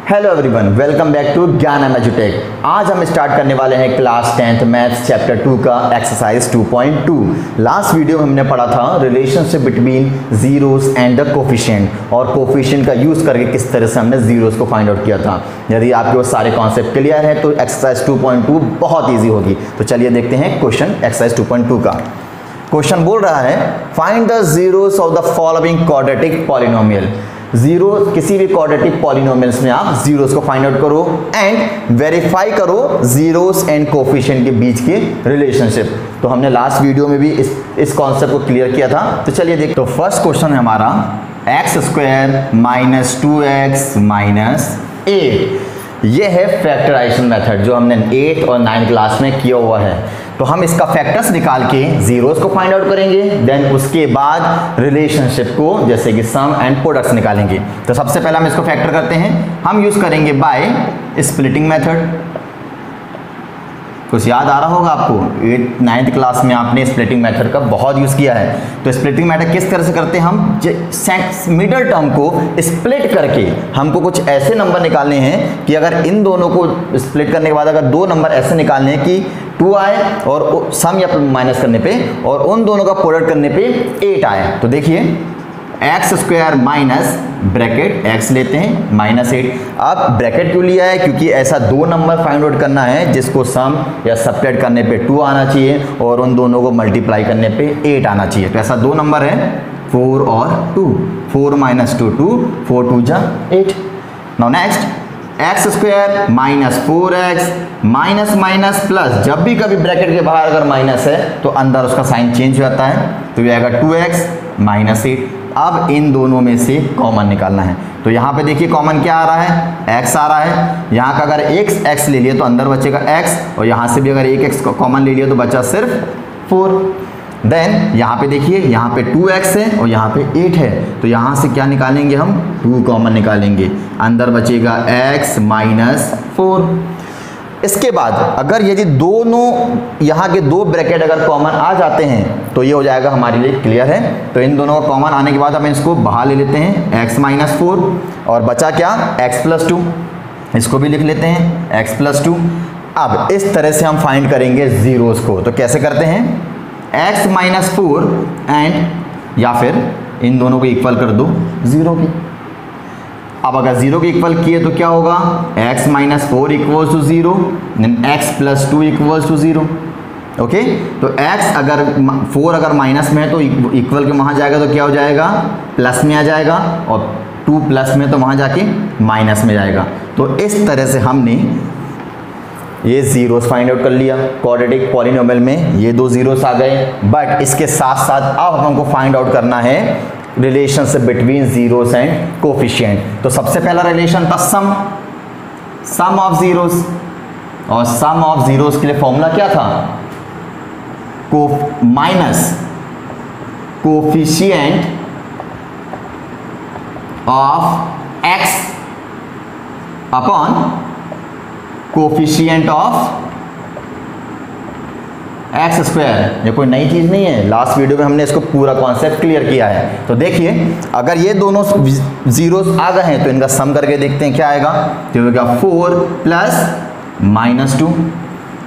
Hello everyone, welcome back to Gyan एजुटेक। आज हम स्टार्ट करने वाले हैं क्लास 10th मैथ्स चैप्टर 2 का एक्सरसाइज 2.2। लास्ट वीडियो में हमने पढ़ा था relationship between zeros and the coefficient और कोफिशिएंट का यूज करके किस तरह से हमने जीरोस को फाइंड आउट किया था। यदि आपके वो सारे कॉन्सेप्ट क्लियर है तो एक्सरसाइज 2.2 बहुत ईजी होगी। तो चलिए देखते हैं क्वेश्चन एक्सरसाइज 2.2 का। क्वेश्चन बोल रहा है find the zeros of the following quadratic polynomial. Zero किसी भी क्वाड्रेटिक पॉलिनोमियल्स में आप जीरोस को फाइंड आउट करो एंड वेरीफाई करो जीरोस एंड कोफिशिएंट के बीच के रिलेशनशिप। तो हमने लास्ट वीडियो में भी इस कॉन्सेप्ट को क्लियर किया था। तो चलिए देख, तो फर्स्ट क्वेश्चन है हमारा x square minus 2x minus 8। ये है फैक्टराइजेशन मेथड जो हमने 8 और 9 क्लास में किया हुआ है। तो हम इसका फैक्टर्स निकाल के जीरोस को फाइंड आउट करेंगे, देन उसके बाद रिलेशनशिप को जैसे कि सम एंड प्रोडक्ट्स निकालेंगे। तो सबसे पहले हम इसको फैक्टर करते हैं। हम यूज करेंगे बाय स्प्लिटिंग मेथड। कुछ याद आ रहा होगा आपको, 8th 9th क्लास में आपने स्प्लिटिंग मेथड का बहुत यूज किया है। तो स्प्लिटिंग मेथड किस तरह से करते हैं, हम मिडल टर्म को स्प्लिट करके हमको कुछ ऐसे नंबर निकालने हैं कि अगर इन दोनों को स्प्लिट करने के बाद अगर दो नंबर ऐसे निकालने हैं कि 2 आए और सम या माइनस करने पे और उन दोनों का प्रोडक्ट करने पे 8 आए। तो देखिए x square minus bracket x लेते हैं माइनस 8। अब ब्रैकेट क्यों लिया है, क्योंकि ऐसा दो नंबर फाइंड आउट करना है जिसको सम या सब्ट्रैक्ट करने पे 2 आना चाहिए और उन दोनों को मल्टीप्लाई करने पे 8 आना चाहिए। तो ऐसा दो नंबर है 4 और 2। 4 माइनस 2 2, 4 2 जा 8। Now next x square minus 4x minus minus plus. जब भी कभी ब्रैकेट के बाहर अगर माइनस है तो अंदर उसका साइन चेंज हो जाता है, तो ये आएगा 2x माइनस 8। अब इन दोनों में से कॉमन निकालना है। तो यहाँ पे देखिए कॉमन क्या आ रहा है, x आ रहा है। यहाँ का अगर x ले लिया तो अंदर बचेगा x और यहाँ से भी अगर एक x कॉमन ले लिया तो बचा सिर्फ 4। देन यहाँ पे देखिए यहाँ पे 2x है और यहाँ पे 8 है, तो यहाँ से क्या निकालेंगे हम, 2 कॉमन निकालेंगे, अंदर बचेगा x माइनस 4। इसके बाद अगर यदि दोनों यहाँ के दो ब्रैकेट अगर कॉमन आ जाते हैं तो ये हो जाएगा हमारे लिए क्लियर है। तो इन दोनों का कॉमन आने के बाद हम इसको बाहर ले लेते हैं x माइनस 4 और बचा क्या x प्लस 2। इसको भी लिख लेते हैं x प्लस 2। अब इस तरह से हम फाइंड करेंगे जीरोस को। तो कैसे करते हैं, x माइनस 4 एंड या फिर इन दोनों को इक्वल कर दो 0 की। अब अगर 0 के इक्वल किए तो क्या होगा, x minus 4 equals to 0 then x plus 2 equals to 0। Okay, तो x अगर 4 अगर माइनस में है तो इक्वल के वहाँ जाएगा तो क्या हो जाएगा, प्लस में आ जाएगा, और 2 प्लस में तो वहाँ जाके माइनस में जाएगा। तो इस तरह से हमने ये जीरोस फाइंड आउट कर लिया। क्वाड्रेटिक पॉलिनोमियल में ये दो जीरोस आ गए, बट इसके साथ साथ अब हमको फाइंड आउट करना है relationship between zeros and coefficient. तो सबसे पहला रिलेशन था सम ऑफ जीरोस, और सम ऑफ जीरोस के लिए फॉर्मूला क्या था, minus coefficient of x upon coefficient of x square. ये कोई नई चीज़ नहीं है, लास्ट वीडियो में हमने इसको पूरा कॉन्सेप्ट क्लियर किया है। तो देखिए अगर ये दोनों जीरोस आ गए हैं तो इनका सम करके देखते हैं क्या आएगा। तो होगा 4 plus minus 2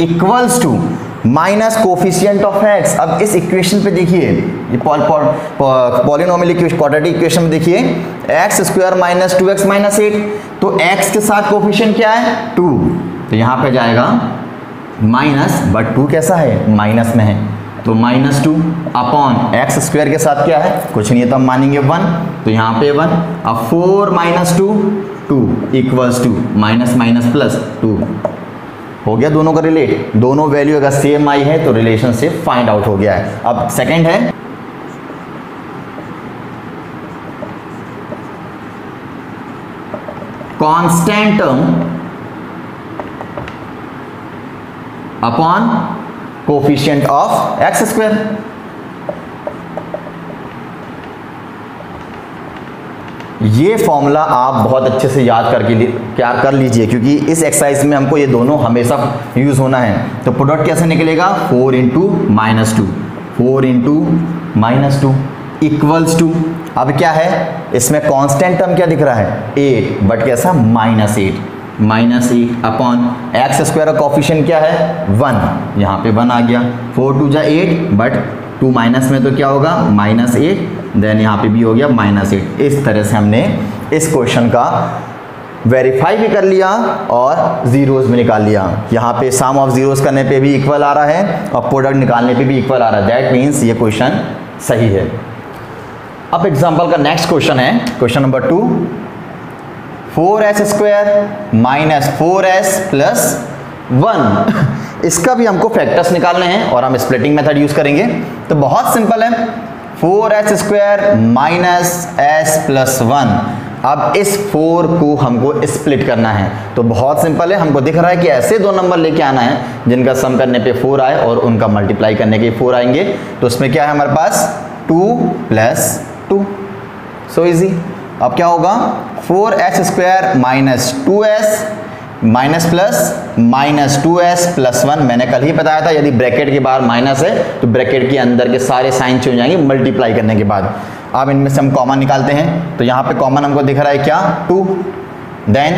equals to minus coefficient of x. अब इस इक्वेशन पे देखिए, ये पॉलिनोमियल इक्वेशन क्वाड्रेटिक इक्वेशन में देखिए x square minus 2x minus 8, तो x के साथ कोफिशिएंट क्या है 2, तो यहाँ पे जाएगा माइनस, बट 2 कैसा है, माइनस में है, तो माइनस 2 अपॉन एक्स स्क्वायर के साथ क्या है, कुछ नहीं है तो हम मानेंगे 1, तो यहाँ पे 1। अब 4 minus 2 2 equals to minus minus plus 2 हो गया दोनों का रिलेट। दोनों वैल्यू अगर सेम आई है तो रिलेशनशिप फाइंड आउट हो गया है। अब सेकंड है constant term upon coefficient of x square. ये फॉर्मूला आप बहुत अच्छे से याद करके क्या कर लीजिए, क्योंकि इस एक्सरसाइज में हमको ये दोनों हमेशा यूज होना है। तो प्रोडक्ट कैसे निकलेगा, 4 into minus 2, 4 into minus 2 equals to, अब क्या है इसमें कांस्टेंट टर्म क्या दिख रहा है 8, बट कैसा -8 अपॉन एक्स स्क्वायर का कोफिशिएंट क्या है 1, यहाँ पे 1 आ गया। 4 2 जा 8, बट 2 माइनस में तो क्या होगा -8, देन यहाँ पे भी हो गया -8। इस तरह से हमने इस क्वेश्चन का वेरीफाई भी कर लिया और जीरोस भी निकाल लिया। यहाँ पे सम ऑफ जीरोस करने पे भी इक्वल आ रहा है और प्रोडक्ट निकालने पे भी इक्वल आ रहा है, दैट मीन्स ये क्वेश्चन सही है। अब एग्जांपल का नेक्स्ट क्वेश्चन है question number 2, 4s square minus 4s plus 1 इसका भी हमको फैक्टर्स निकालने हैं और हम स्प्लिटिंग मेथड यूज करेंगे। तो बहुत सिंपल है, 4s square minus s plus 1, अब इस 4 को हमको स्प्लिट करना है। तो बहुत सिंपल है, हमको दिख रहा है कि ऐसे दो नंबर लेके आना है जिनका सम करने पे 4 आए और उनका मल्टीप्लाई करने के 4 आएंगे। तो उसमें क्या है हमारे पास 2 प्लस 2, सो इजी। अब क्या होगा 4s square minus 2s minus plus minus 2s plus 1, मैंने कल ही बताया था यदि ब्रैकेट के बाहर माइनस है तो ब्रैकेट के अंदर के सारे साइन चेंज हो जाएंगे मल्टीप्लाई करने के बाद। अब इनमें से हम कॉमन निकालते हैं, तो यहाँ पे कॉमन हमको दिख रहा है क्या 2, देन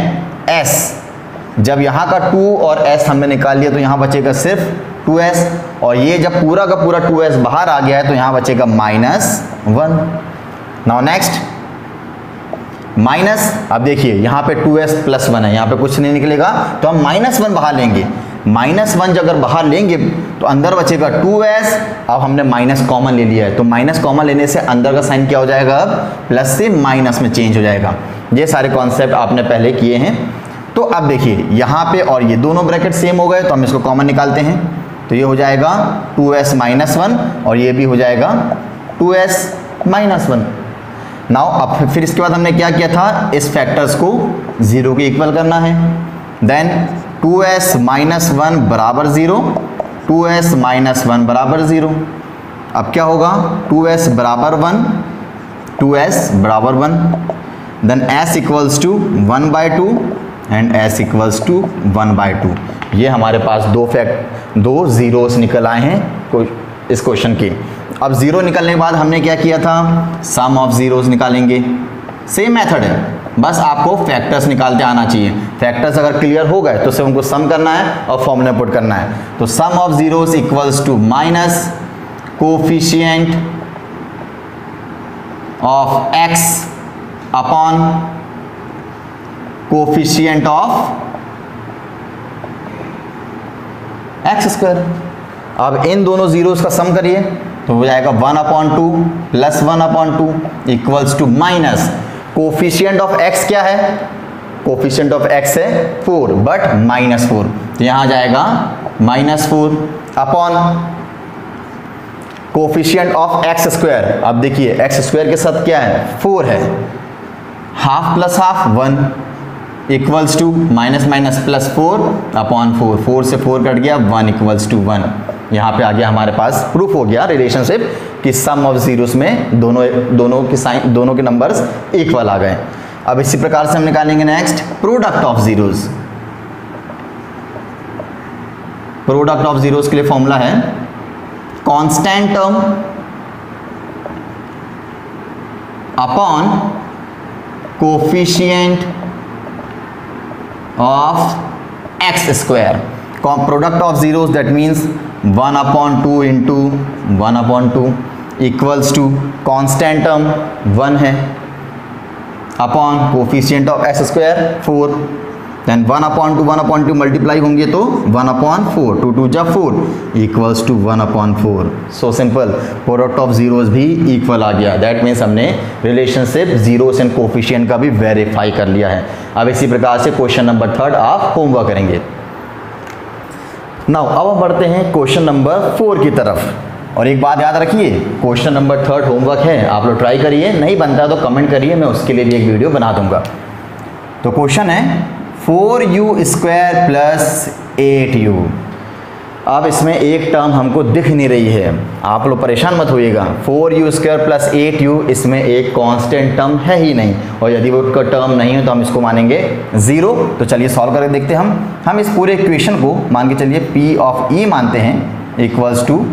s, जब यहाँ का 2 और s हमने निकाल लिया तो यहाँ बचेगा सिर्फ 2s, और ये जब पूरा का पूरा 2s बाहर आ गया है तो यहाँ बचेगा -1। नाउ नेक्स्ट माइनस, अब देखिए यहाँ पे 2s प्लस 1 है, यहाँ पे कुछ नहीं निकलेगा तो हम -1 बाहर लेंगे। -1 जब अगर बाहर लेंगे तो अंदर बचेगा 2s, अब हमने माइनस कॉमन ले लिया है तो माइनस कॉमन लेने से अंदर का साइन क्या हो जाएगा अब प्लस से माइनस में चेंज हो जाएगा। ये सारे कॉन्सेप्ट आपने पहले किए हैं। तो अब देखिए यहाँ पे और ये दोनों ब्रैकेट सेम हो गए तो हम इसको कॉमन निकालते हैं, तो ये हो जाएगा 2s माइनस 1 और ये भी हो जाएगा 2s माइनस 1। नाउ अब फिर इसके बाद हमने क्या किया था, इस फैक्टर्स को 0 के इक्वल करना है। देन 2s माइनस 1 बराबर 0, 2s माइनस 1 बराबर 0। अब क्या होगा 2s बराबर 1, 2s बराबर 1, then s equals to 1/2 and s equals to 1/2। ये हमारे पास दो जीरोस निकल आए हैं इस क्वेश्चन के। अब जीरो निकलने के बाद हमने क्या किया था, सम ऑफ जीरोस निकालेंगे। सेम मेथड है, बस आपको फैक्टर्स निकालते आना चाहिए। फैक्टर्स अगर क्लियर हो गए तो सिर्फ उनको सम करना है और फॉर्मूला पुट करना है। तो sum of zeros equals to minus coefficient of x upon coefficient of x square. अब इन दोनों जीरोस का सम करिए तो हो जाएगा 1/2 plus 1/2 equals to minus coefficient of x क्या है, कोफिशिएंट ऑफ x है 4 बट -4, तो यहाँ आ जाएगा -4 upon coefficient of x square. अब देखिए x स्क्वायर के साथ क्या है 4 है, half plus half 1 equals to minus minus plus 4 upon 4, 4 से 4 कट गया 1 इक्वल्स टू 1। यहाँ पे आ गया हमारे पास प्रूफ हो गया रिलेशनशिप कि सम ऑफ जीरोस में दोनों के नंबर्स इक्वल आ गए। अब इसी प्रकार से हम निकालेंगे next product of zeros. Product of zeros के लिए फॉर्मूला है constant term upon coefficient of x square. Product of zeros that means 1/2 into 1/2 equals to constant term 1 है upon coefficient of x square 4, then 1/2 multiply होंगे तो 1/4, 2 2 जा 4 equals to 1/4। So simple, product of zeros भी equal आ गया। That means हमने relationship zeros and coefficient का भी वेरीफाई कर लिया है। अब इसी प्रकार से क्वेश्चन नंबर 3 आप होमवर्क करेंगे। नाउ अब हम बढ़ते हैं क्वेश्चन नंबर 4 की तरफ। और एक बात याद रखिए, क्वेश्चन नंबर 3 होमवर्क है, आप लोग ट्राई करिए, नहीं बनता है तो कमेंट करिए, मैं उसके लिए भी एक वीडियो बना दूंगा। तो क्वेश्चन है 4u स्क्वायर प्लस 8u। अब इसमें एक टर्म हमको दिख नहीं रही है, आप लोग परेशान मत होइएगा। 4u स्क्वायर प्लस 8u, इसमें एक कांस्टेंट टर्म है ही नहीं, और यदि वो टर्म नहीं है तो हम इसको मानेंगे 0। तो चलिए सॉल्व करके देखते हैं। हम इस पूरे इक्वेशन को मान के चलिए p ऑफ e मानते हैं इक्वल्स टू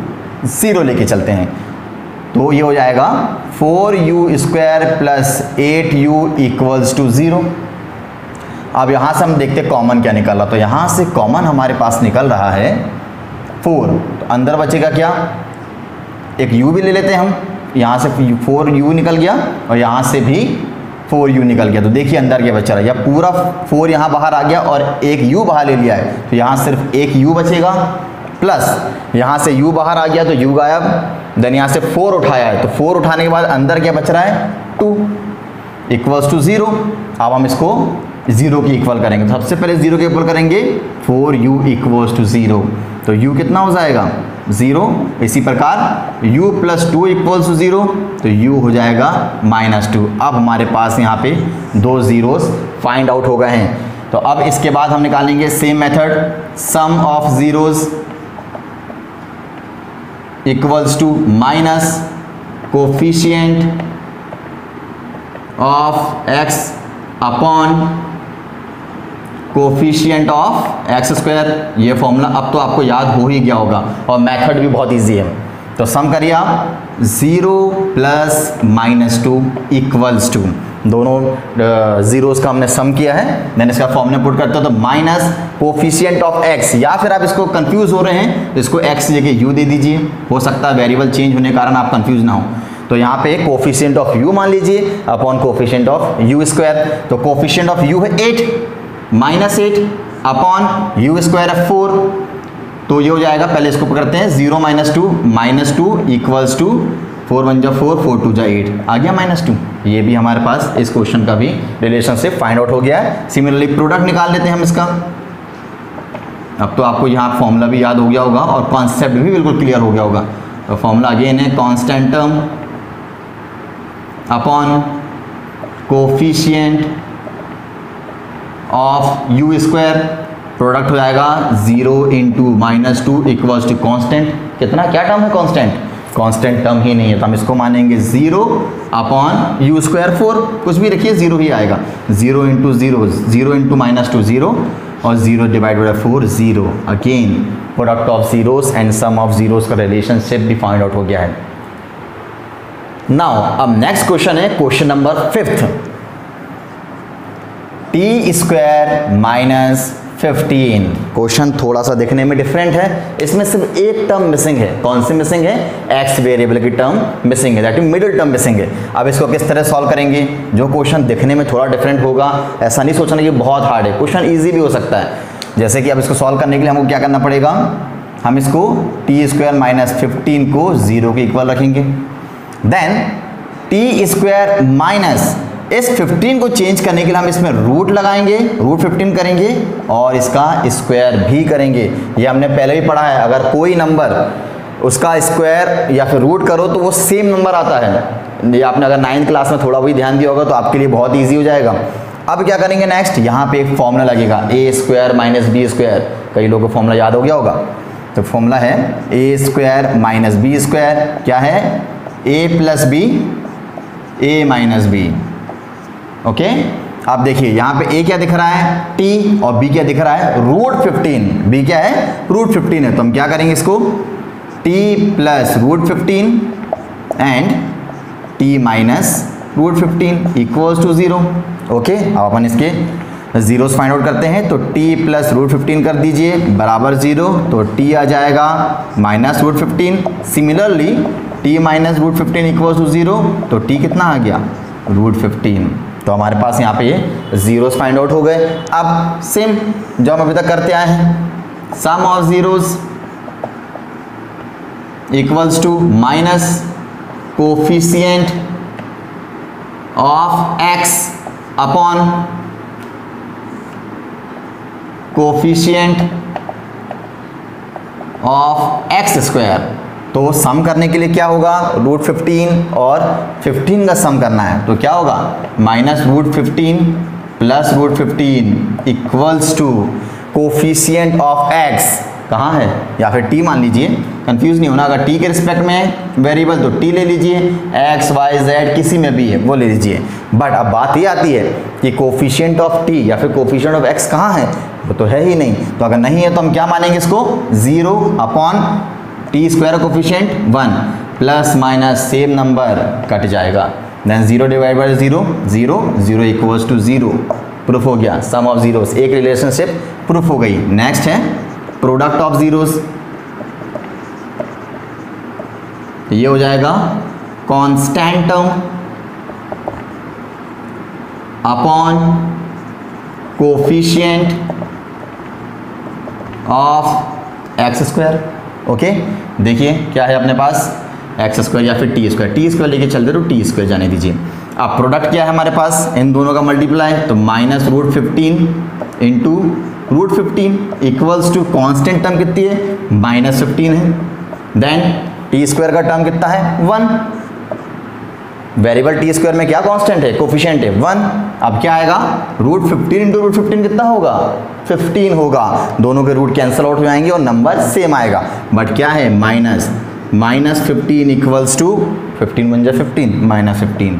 0 लेके चलते हैं। तो ये हो जाएगा 4u² plus 8u equals to 0। अब यहाँ से हम देखते कॉमन क्या निकल रहा, तो यहाँ से कॉमन हमारे पास निकल रहा है 4, तो अंदर बचेगा क्या, एक u भी ले लेते हैं हम, यहाँ से 4u निकल गया और यहाँ से भी 4u निकल गया। तो देखिए अंदर क्या बच रहा है, या पूरा 4 यहाँ बाहर आ गया और एक u बाहर ले लिया है, तो यहाँ सिर्फ एक u बचेगा, प्लस यहाँ से u बाहर आ गया तो u गायब, देन यहाँ से 4 उठाया है, तो 4 उठाने के बाद अंदर क्या बच रहा है 2 इक्वल्स टू 0। अब हम इसको 0 की इक्वल करेंगे, तो सबसे पहले 0 के इक्वल करेंगे 4u इक्वल्स टू 0, तो u कितना हो जाएगा 0। इसी प्रकार u प्लस 2 इक्वल्स टू 0, तो u हो जाएगा -2। अब हमारे पास यहाँ पे 2 zeros फाइंड आउट हो गए हैं। तो अब इसके बाद हम निकालेंगे same method, sum of zeros equals to minus coefficient of x upon coefficient of x²। ये फॉर्मूला अब तो आपको याद हो ही गया होगा और मेथड भी बहुत इजी है। तो सम करिए आप, 0 प्लस -2 इक्वल्स टू, दोनों जीरोस का हमने सम किया है, देन इसका फॉर्मूला पुट करते हो तो माइनस कोफिशिएंट ऑफ x, या फिर आप इसको कंफ्यूज हो रहे हैं तो इसको x जगह u दे दीजिए, हो सकता है वेरिएबल चेंज होने के कारण आप कंफ्यूज ना हो। तो यहाँ पे कोफिशिएंट ऑफ u मान लीजिए अपॉन कोफिशिएंट ऑफ u², तो कोफिशिएंट ऑफ u है 8 -8 अपॉन u² है 4, तो ये हो जाएगा, पहले इसको पकड़ते हैं 0 -2 इक्वल्स टू 4 1 4 4 2 8, आ गया -2। ये भी हमारे पास इस क्वेश्चन का भी रिलेशनशिप फाइंड आउट हो गया है। सिमिलरली प्रोडक्ट निकाल लेते हैं हम इसका। अब तो आपको यहाँ फॉर्मूला भी याद हो गया होगा और कॉन्सेप्ट भी बिल्कुल क्लियर हो गया होगा। तो फॉर्मूला अगेन है constant term upon coefficient of u², product हो जाएगा 0 × -2 इक्वल्स टू कांस्टेंट, कितना क्या टर्म है कांस्टेंट, कांस्टेंट टर्म ही नहीं है, तो हम इसको मानेंगे 0 अपॉन u² 4, कुछ भी रखिए 0 ही आएगा, 0 × 0 0 × -2 0 और 0 divided by 4 0। Again product of zeros and sum of zeros का रिलेशनशिप भी फाइंड आउट हो गया है। नाउ अब नेक्स्ट क्वेश्चन है question number 5th, t² - 15। Question थोड़ा सा देखने में डिफरेंट है, इसमें सिर्फ एक टर्म मिसिंग है। कौन सी मिसिंग है, x वेरिएबल की टर्म मिसिंग है, that is middle term missing है। अब इसको किस तरह सॉल्व करेंगे, जो क्वेश्चन दिखने में थोड़ा डिफरेंट होगा, ऐसा नहीं सोचना कि बहुत हार्ड है, क्वेश्चन इजी भी हो सकता है। जैसे कि अब इसको सॉल्व करने के लिए हमको क्या करना पड़ेगा, हम इसको t² - 15 को 0 के इक्वल रखेंगे, देन t² माइनस इस 15 को चेंज करने के लिए हम इसमें रूट लगाएंगे, रूट 15 करेंगे और इसका स्क्वायर भी करेंगे। ये हमने पहले भी पढ़ा है, अगर कोई नंबर उसका स्क्वायर या फिर रूट करो तो वो सेम नंबर आता है। ये आपने अगर 9th क्लास में थोड़ा भी ध्यान दिया होगा तो आपके लिए बहुत ईजी हो जाएगा। अब क्या करेंगे नेक्स्ट, यहाँ पे एक फॉर्मूला लगेगा a² - b², कई लोगों को फॉर्मूला याद हो गया होगा। तो फॉर्मूला है a² - b², क्या है a + b a - b। Okay आप देखिए यहाँ पे a क्या दिख रहा है t और b क्या दिख रहा है √15, b क्या है √15 है, तो हम क्या करेंगे इसको t + √15 and t - √15 equals to 0। Okay अब अपन इसके जीरोस फाइंड आउट करते हैं, तो t + √15 कर दीजिए बराबर 0, तो t आ जाएगा -√15। सिमिलरली t - √15 इक्वल्स टू 0, तो t कितना आ गया √15। तो हमारे पास यहाँ पे ये जीरोस फाइंड आउट हो गए। अब सेम जो हम अभी तक करते आए हैं, sum of zeros equals to minus coefficient of x upon coefficient of x²। तो सम करने के लिए क्या होगा, √15 और 15 का सम करना है, तो क्या होगा -√15 + √15 equals to coefficient of x, कहाँ है, या फिर t मान लीजिए, कंफ्यूज नहीं होना। अगर t के रिस्पेक्ट में वेरिएबल तो t ले लीजिए, x y z किसी में भी है वो ले लीजिए। बट अब बात ये आती है कि कोफिशिएंट ऑफ t या फिर कोफिशिएंट ऑफ x कहाँ है, वो तो है ही नहीं। तो अगर नहीं है तो हम क्या मानेंगे इसको 0 upon t² coefficient 1, plus minus same number cut जाएगा, then 0 divide by 0 0 0 equals to 0, proof हो गया। सम ऑफ जीरोस, एक रिलेशनशिप प्रूफ हो गई। नेक्स्ट है प्रोडक्ट ऑफ जीरोस, ये हो जाएगा constant term upon coefficient of x square. Okay, देखिए क्या है अपने पास, एक्स स्क्वायर या फिर टी स्क्वायर लेके चलते तो टी स्क्वायर जाने दीजिए। अब प्रोडक्ट क्या है हमारे पास, इन दोनों का मल्टीप्लाई, तो minus root 15 into root 15 equals to constant term कितनी है, माइनस 15 है। देन टी स्क्वायर का टर्म कितना है, 1। वेरिएबल टी स्क्वायर में क्या कांस्टेंट है, कोफिशिएंट है 1। अब क्या आएगा, रूट 15 इंटू रूट 15 कितना होगा, 15 होगा। दोनों के रूट कैंसिल आउट हो जाएंगे और नंबर सेम आएगा। बट क्या है, माइनस 15 इक्वल्स टू 15 बन जाए 15 माइनस 15।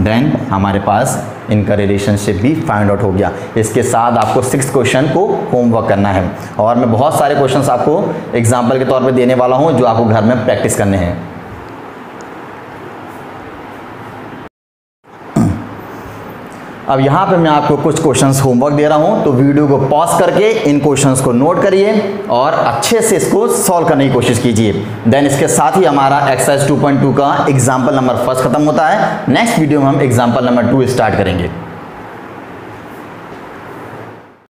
देन हमारे पास इनका रिलेशनशिप भी फाइंड आउट हो गया। इसके साथ आपको 6 क्वेश्चन को होमवर्क करना है और मैं बहुत सारे क्वेश्चंस आपको एग्जाम्पल के तौर पे देने वाला हूं जो आपको घर में प्रैक्टिस करने हैं। अब यहाँ पे मैं आपको कुछ क्वेश्चंस होमवर्क दे रहा हूँ, तो वीडियो को पॉज करके इन क्वेश्चंस को नोट करिए और अच्छे से इसको सॉल्व करने की कोशिश कीजिए। देन इसके साथ ही हमारा एक्सरसाइज 2.2 का एग्जाम्पल नंबर 1 खत्म होता है। नेक्स्ट वीडियो में हम एग्जाम्पल नंबर 2 स्टार्ट करेंगे।